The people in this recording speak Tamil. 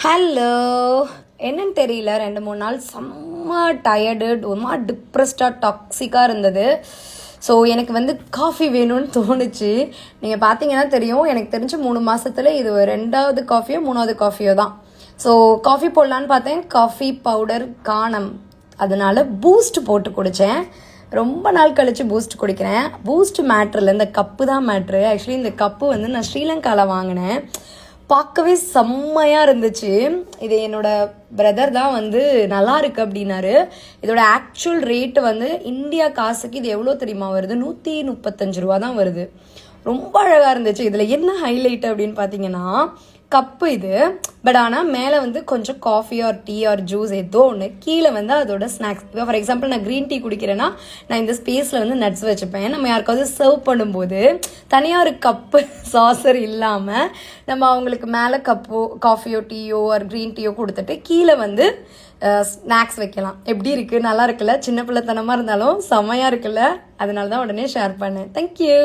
ஹலோ. என்னன்னு தெரியல, 2-3 நாள் செம்ம டயர்டு, ஒரு மாதிரி டிப்ரெஸ்டாக டாக்ஸிக்காக இருந்தது. ஸோ எனக்கு காஃபி வேணும்னு தோணுச்சு. நீங்கள் பார்த்தீங்கன்னா தெரியும், எனக்கு தெரிஞ்ச 3 மாதத்தில் இது 2வது காஃபியோ 3வது காஃபியோ தான். ஸோ காஃபி போடலான்னு பார்த்தேன், காஃபி பவுடர் காணம். அதனால பூஸ்ட் போட்டு குடித்தேன். ரொம்ப நாள் கழித்து பூஸ்ட் குடிக்கிறேன். பூஸ்ட் மேட்ரில் இந்த கப்பு தான் மேட்ரு. ஆக்சுவலி இந்த கப்பு நான் ஸ்ரீலங்காவில் வாங்கினேன். பார்க்கவே செம்மையாக இருந்துச்சு. இது என்னோட பிரதர் தான் நல்லா இருக்கு அப்படின்னாரு. இதோட ஆக்சுவல் ரேட்டு இந்தியா காசுக்கு இது எவ்வளோ தெரியுமா வருது? 135 ரூபா தான் வருது. ரொம்ப அழகாக இருந்துச்சு. இதில் என்ன ஹைலைட் அப்படின்னு பார்த்தீங்கன்னா, கப்பு இது, பட் ஆனால் மேலே கொஞ்சம் coffee or tea or juice ஏதோ ஒன்று, கீழே அதோட ஸ்நாக்ஸ். இப்போ ஃபார் எக்ஸாம்பிள் நான் க்ரீன் டீ குடிக்கிறேன்னா நான் இந்த ஸ்பேஸில் நட்ஸ் வச்சுப்பேன். நம்ம யாருக்காவது சர்வ் பண்ணும்போது தனியாக ஒரு கப்பு சாசர் இல்லாமல் நம்ம அவங்களுக்கு மேலே கப்போ காஃபியோ டீயோ ஆர் க்ரீன் டீயோ கொடுத்துட்டு கீழே ஸ்நாக்ஸ் வைக்கலாம். எப்படி இருக்குது? நல்லா இருக்குல்ல? சின்ன பிள்ளைத்தனமாக இருந்தாலும் செம்மையாக இருக்குல்ல? அதனால தான் உடனே ஷேர் பண்ணேன். தேங்க்யூ.